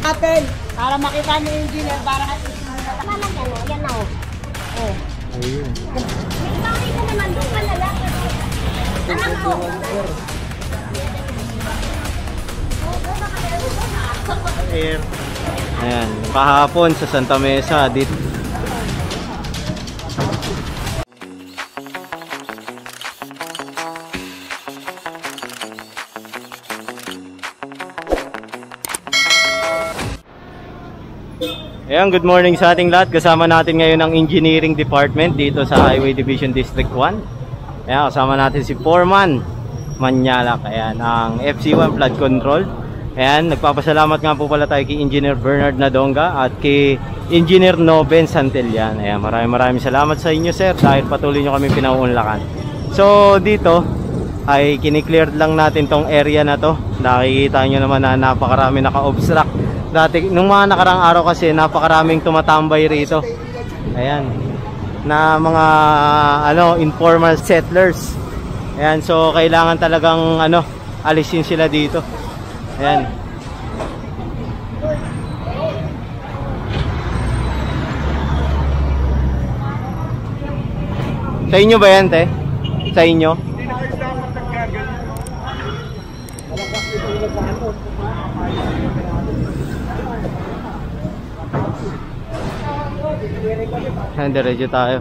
Atin, para makita ni engineer, para at least Lalagyan mo, yan na o. Oh. Ayun. May bahay ka naman doon ka lalaki. Anak ko. Ayan, kahapon sa Santa Mesa dito. Ayan, good morning sa ating lahat. Kasama natin ngayon ang Engineering Department dito sa Highway Division District 1. Ayan, kasama natin si Foreman Manyalak. Ayan, ang FC1 Flood Control. Ayan, nagpapasalamat nga po pala tayo kay Engineer Bernard Nadonga at kay Engineer Noben Santillan. Ayan, maraming salamat sa inyo, sir, dahil patuloy nyo kami pinauunlakan. So, dito ay kiniklear lang natin tong area na to. Nakikita nyo naman na napakarami naka-obstruct. Dati, nung mga nakarang araw kasi, napakaraming tumatambay rito. Ayan, na mga informal settlers. Ayan, so kailangan talagang alisin sila dito. Ayan. Sa inyo ba yan, te? Sa inyo? Diretso tayo.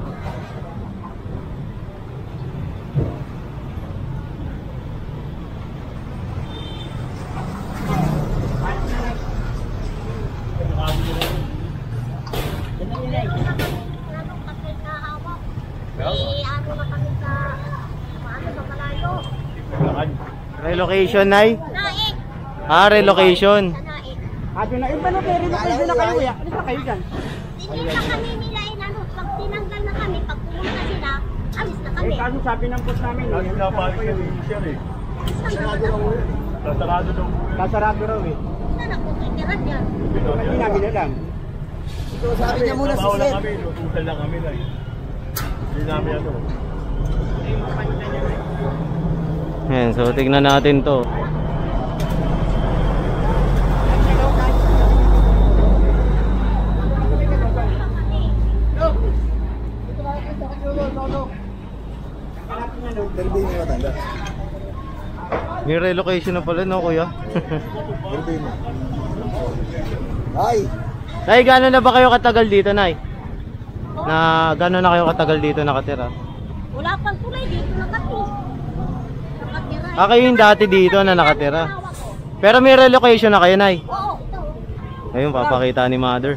Relocation, Nay? Naik. Ah, relocation. Naik. Ate na, iba na pwede na kayo na kayo, kuya. Alis na kayo dyan. Hindi na kami nila pag tinanggal na kami, pag pumunta sila, alis na kami. Kaso sabi ng boss namin, Lagi na balik na yung share eh. Kasarado daw. kasarado raw eh. Sana kung titira dyan. Hindi namin alam. Sabi niya muna si Sir. Kami, tutal lang kami lang. Hindi namin Ayan, so tignan natin to. May relocation na pala, no, kuya? Ay! Nay, gano'n na ba kayo katagal dito, Nay? Gano'n na kayo katagal dito nakatira? Wala pang tulay dito na kami. Nakatira. Ah, kayo yung dati dito na nakatira. Pero may relocation na kayo, Nay? Oo, ito. Ayun, papakita ni Mother.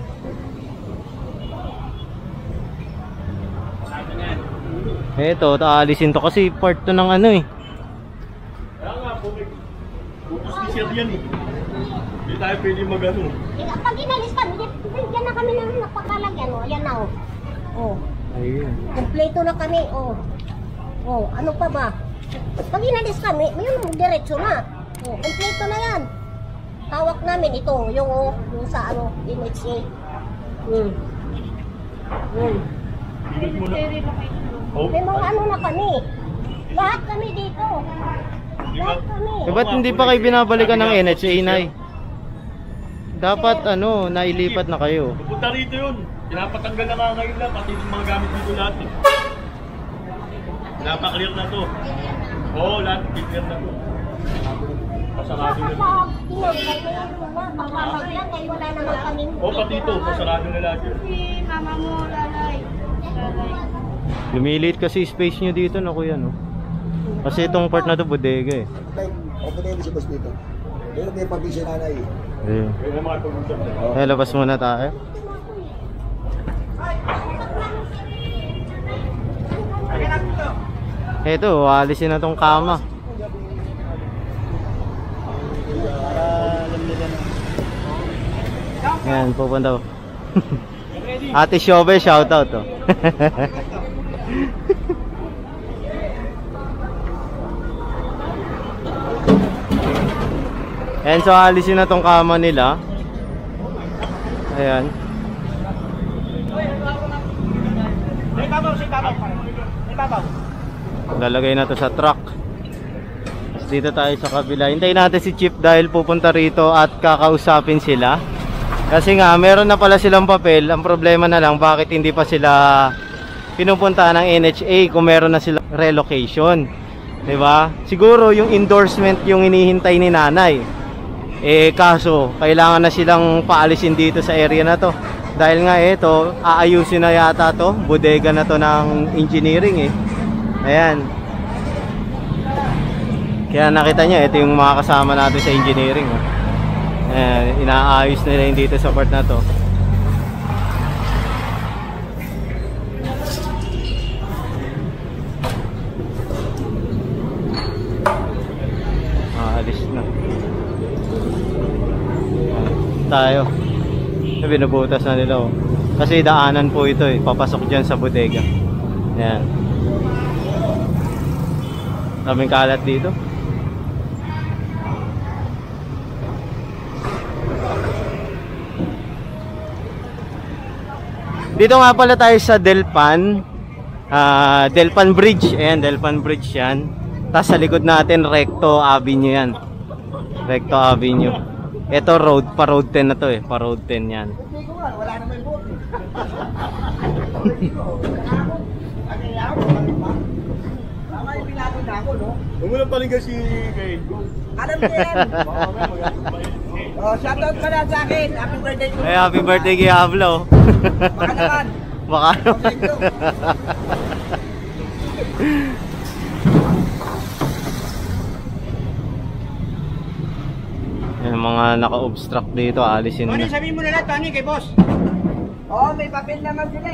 Eto, taalisin to kasi part to ng eh. Kaya nga, putos ni Sir yan eh. Hindi tayo pwede mag-ano. Pag inalis kami, dyan na kami nang napakalagyan. O, yan na o. Oh. Ayun. Kompleto na kami. Oh. Oh, ano pa ba? Pag inalis kami, mayroon diretso na. Oh, kompleto na yan. Tawag namin ito, yung sa MHA. Ibig mo na. Oh, May mga ano na kami. Lahat kami dito. Lahat kami. Eh, ba't hindi pa kayo binabalikan ng NHA, Nay? Dapat nailipat na kayo. pupunta rito yun. Pinapatanggal na nga ngayon lang, pati yung mga gamit dito lahat eh. Pinapaklear na to. Oo, lahat clear na to. Pasarado na to. Kapag tinanggal na yan muna, pagkakagyan, kayo wala naman kami. Oo, pati ito, pasarado na lahat yun. Si mama mo, lalay. Lumilit kasi space nyo dito, no, kuya, no? Kasi itong part na to, bodega eh. Open na yung bus dito. Pero may pabisya nanay. Ayun. Kaya na mga pag-usap na. Labas muna tayo. Eto, alisin na tong kama. Yan, pupunta. Ate Shobe, shoutout to. Yan, so alisin na tong kama nila. Ayan. Lalagay na to sa truck. Tapos Dito tayo sa kabila. Hintayin natin si Chief dahil pupunta rito at kakausapin sila. Kasi nga, meron na pala silang papel. Ang problema na lang, bakit hindi pa sila pinupuntahan ng NHA kung meron na silang relocation. Diba? Siguro yung endorsement yung hinihintay ni nanay. Kaso, kailangan na silang paalisin dito sa area na to. Dahil nga ito, aayusin na yata to. Bodega na to ng engineering Ayan. Kaya nakita nyo, ito yung mga kasama natin sa engineering. Ayan, inaayos nila yung dito sa part na to. Alis na. Tayo. Binubutas na nila Kasi daanan po ito papasok dyan sa bodega. Ayan. Daming kalat dito. Dito nga pala tayo sa Delpan Delpan Bridge. Ayan, Delpan Bridge yan. Tapos sa likod natin Recto Avenue yan. Recto Avenue. Ito road, pa road 10 na to pa road 10 yan. Wala naman boat. Tama yung pinatod na ako, no? Huwag mo lang palinggan si Kay. Alam ko yan. Shoutout ka na sa akin. Happy birthday to. Happy birthday kay Hablo. Baka naman. Baka naman. Yung mga naka-obstruct dito, alisin Tony, na. sabihin mo na lang, Tony, kay boss. Oo, may papel naman sila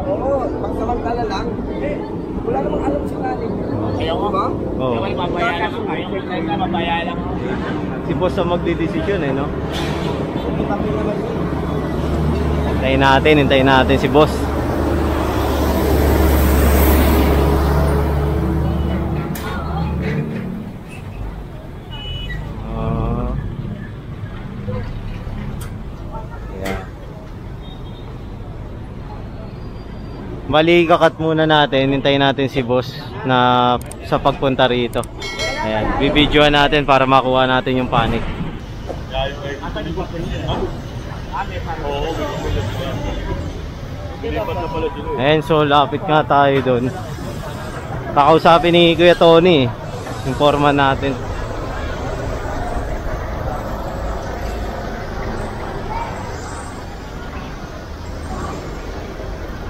Oo, pagsamantala lang. Wala namang alam sa kanin. Ayaw ko ba? Oo. Mabayaran ako. Mabayaran ako. Si boss ang magdidesisyon no? May papel naman sila. Hintayin natin si boss. Bali, kakat muna natin. Hintayin natin si boss na sa pagpunta rito. Ayan, bibidyoan natin para makuha natin yung panic. Ayan, so lapit nga tayo doon. Kakausapin ni Kuya Tony, yung foreman natin.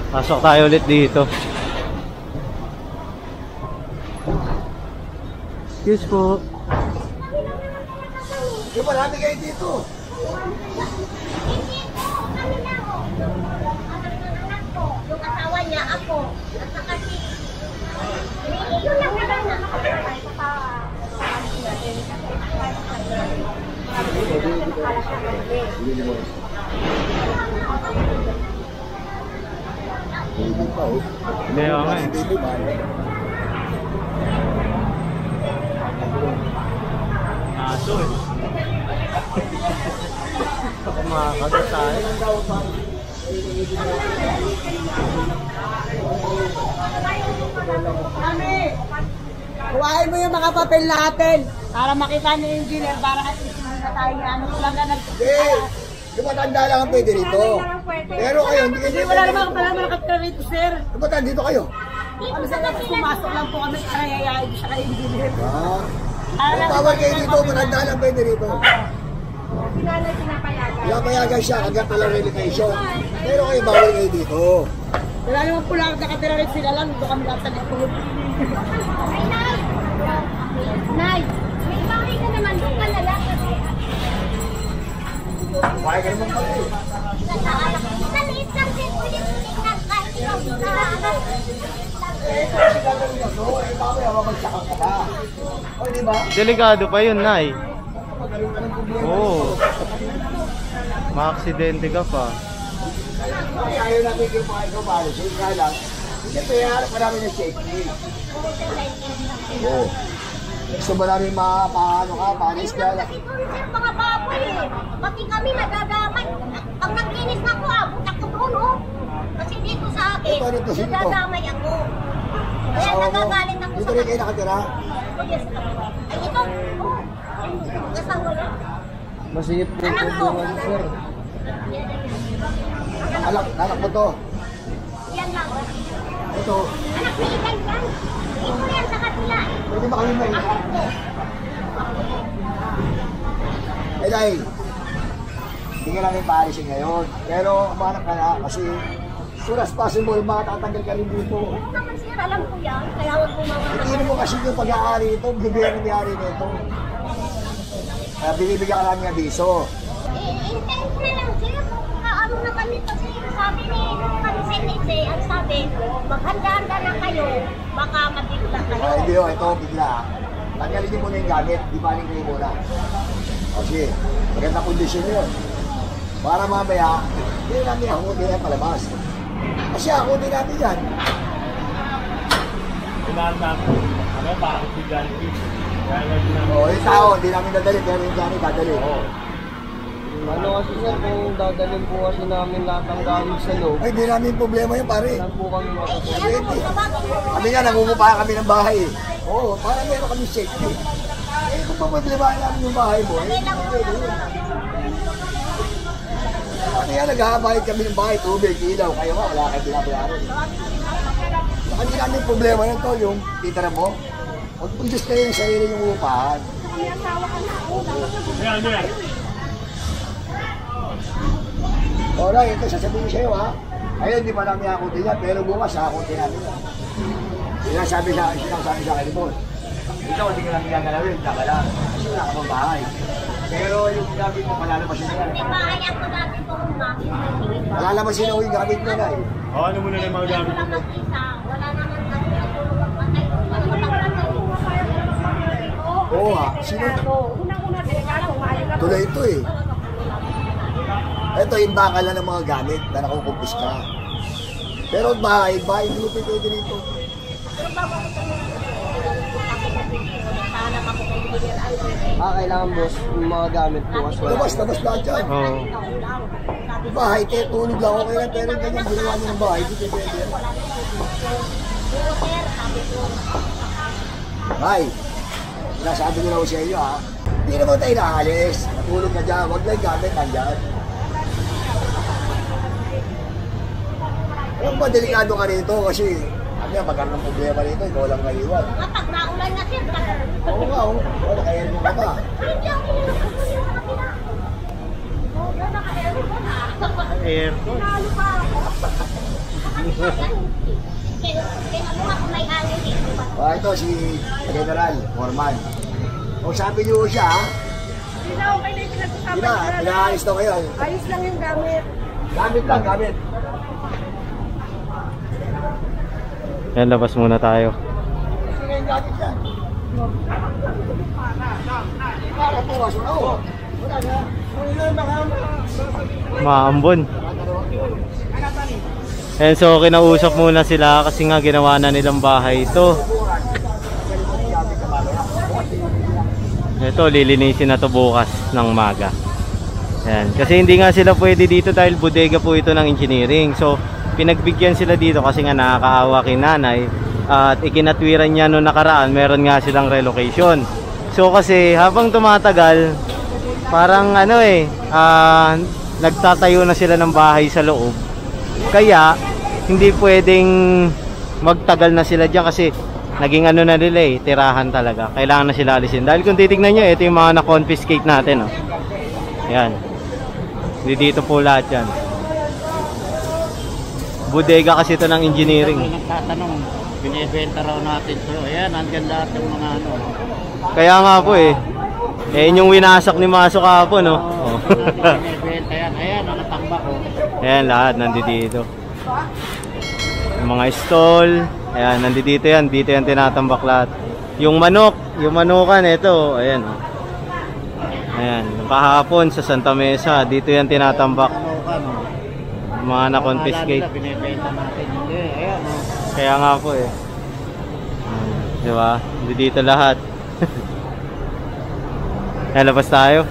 Pasok tayo ulit dito. Excuse po. Di ba natin kayo dito? Yung asawa niya, ako, at saka si... Yun lang naman na nakapagay sa Hindi ako nga Aso Kumakagat tayo. Kuhain mo yung mga papel natin para makita ni engineer para at least na tayo ni ano lang na Yung matanda lang ang pwede rito. Pero kayo, hindi kayo. wala naman pala nakatira rito, sir. Yung matanda dito kayo. Ano sa tapos pumasok lang po kami para yayain siya kay engineer. Kung bawal kayo dito, matanda lang pwede rito. Pinapayagan siya, hanggang palang relocation. Pero kayo, bawal kayo dito. Wala naman po lang nakatira rito sila lang. Doon kami lang sa likod. Nay, may bahay ka naman doon ka na lang. Bahay ka naman pala eh. Maliit lang din po yung tingnan kahit ikaw Delikado pa yun, Nay. Oo. Ma-aksidente ka pa. Ayaw natin yung mga ikaw policy, kaya lang. Siyempre, harap pa namin ng safety. Oo. Gusto ba namin paano ka, panis ka lang. Kasi doon sir, mga baboy eh. Pati kami nagdadamay. Ang naglinis ako, abot ako doon oh. Kasi dito sa akin, Ito, nagdadamay ako. Kaya Asawa mo? nagagalit ako Dito rin kayo nakatira? Yes, ay, ito. Oh. Asawa yan. Masihip po Anak ko. sir. Anak mo to. Yan lang. Ito. Anak ni Ikan yan. Ito yan sa kabila. Pwede ba kami may Eh dahil, hindi ka namin paalisin ngayon. Pero umanap ka na kasi soon as possible, matatanggal ka rin dito. Oo naman sir, alam ko yan. Kaya huwag mo Hindi mo kasi yung pag-aari ito, gobyerno may-ari nito. Kaya binibigyan ka namin ng abiso. Intent na lang sir. Ano na kami kasi sabi ni nung kami sa NHA, ang sabi, maghanda-handa na kayo, baka mabigla kayo. Hindi o, ito bigla. Tanggalin niyo muna yung gamit, di paling kayo muna. O sige, magandang kondisyon yun. Para mamaya, hindi namin ako, hindi na palabas. Kasi ako, hindi namin yan. Pinanda ko. Ano, bakit si Johnny? O, yung tao, hindi namin dadali, pero yung gamit dadali. Ano kasi sir, kung dadalhin po kasi namin lahat ng gamit sa loob, Ay, hindi namin problema yun, pare. saan po kami Ay, makapag- ano mo, tawagin mo. Kami nga, namumupa kami ng bahay eh. Oo, para meron kami safety. Eh, kung pamaglabahan namin yung bahay mo, eh, Kailang mo lang. kaya naghahabayad kami ng bahay, tubig, ilaw, kayo nga, wala kayo binabayaran. Hindi namin problema yun to, yung titira mo. Huwag po Diyos kayo yung sarili yung upahan. Ayan, ayan. Alright, ito sasabihin ko sa'yo ha. Ayun, di pa namin akutin yan, pero bukas akutin namin yan. Sinasabi sa akin, boss. Ikaw, hindi ka namin gagalawin, taka lang. Kasi wala ka pang bahay. Pero yung gamit mo, malalabasin na yan. May bahay ako dati po umamin. Malalabasin na yung gamit mo na eh. O, ano muna na yung mga gamit mo? Wala naman kami natulog ang patay. Wala naman kami. Oo ha, sino? Tuloy ito eh. Ito yung bakal lang ng mga gamit na nakukumpis ka. Pero bahay hindi pwede dito. kailangan boss, yung mga gamit po kasi wala. Labas lahat yan. Oo. Bahay, tulog lang okay lang, pero ganyan, ginawa niyo ng bahay, hindi pwede yan. Ay, nasabi ko na ako sa iyo ha, hindi naman tayo naalis, natulog ka dyan, huwag lang gamit, nandyan. Huwag ba, delikado ka rito kasi, ano yan, magkaroon ng problema rito, ikaw lang kaiwan. Kapag naulan na sir, Oo nga, naka-aircon ka ba? hindi ako Aircon. Nalo pa ako. Kaya ano ako may hangin dito pa. Ito si General Foreman. O sabi niyo siya ha? Hindi na okay na yung pinagsasabi. Pinaalis to kayo. Ayos lang yung gamit. Gamit lang, gamit. Yan, labas muna tayo. Sino yung gamit yan? Para po kaso na o. Wala na. Maambon. And so kinausap muna sila kasi nga ginawa na nilang bahay ito. Ito, lilinisin na to bukas ng maga. Ayan. Kasi hindi nga sila pwede dito dahil bodega po ito ng engineering. So pinagbigyan sila dito kasi nga nakakaawa kay nanay. At ikinatwiran niya noong nakaraan, meron nga silang relocation. So kasi habang tumatagal, parang ano nagtatayo na sila ng bahay sa loob. Kaya hindi pwedeng magtagal na sila diyan kasi naging ano na nila tirahan talaga. Kailangan na sila alisin. Dahil kung titignan nyo, ito yung mga na-confiscate natin. Yan. Dito po lahat yan. Bodega kasi ito ng engineering. Nagtatanong, binibenta raw natin. So, ayan, andyan lahat yung mga ano. Kaya nga po yun yung winasak ni Maso kahapon, no? Oh. Binibenta yan. Ayan, nakatambak ko. Ayan, lahat nandito. Yung mga stall, ayan, nandito yan. Dito yan tinatambak lahat. Yung manok, yung manukan, ito, ayan. Ayan, kahapon sa Santa Mesa, dito yan tinatambak. Mga na-confiscate. Binibenta natin. Hindi, ayan. Kaya nga po Diba? Dito lahat. Ayan, labas tayo.